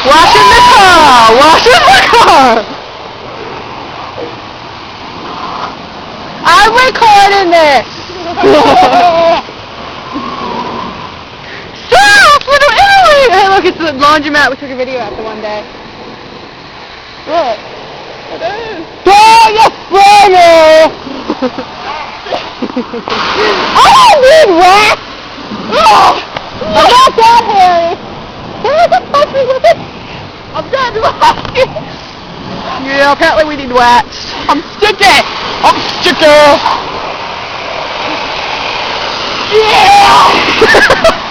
Washing the car! Washing the car! I'm recording this! Stop! Little Italy! Hey, look, it's the laundromat we took a video at the one day. Look. It is. Oh, you funny! I don't need wax! Oh, I'm not that hairy! Can I just touch me with it? I'm done waxing! Yeah, apparently we need wax. I'm sticky! I'm sticky! Yeah!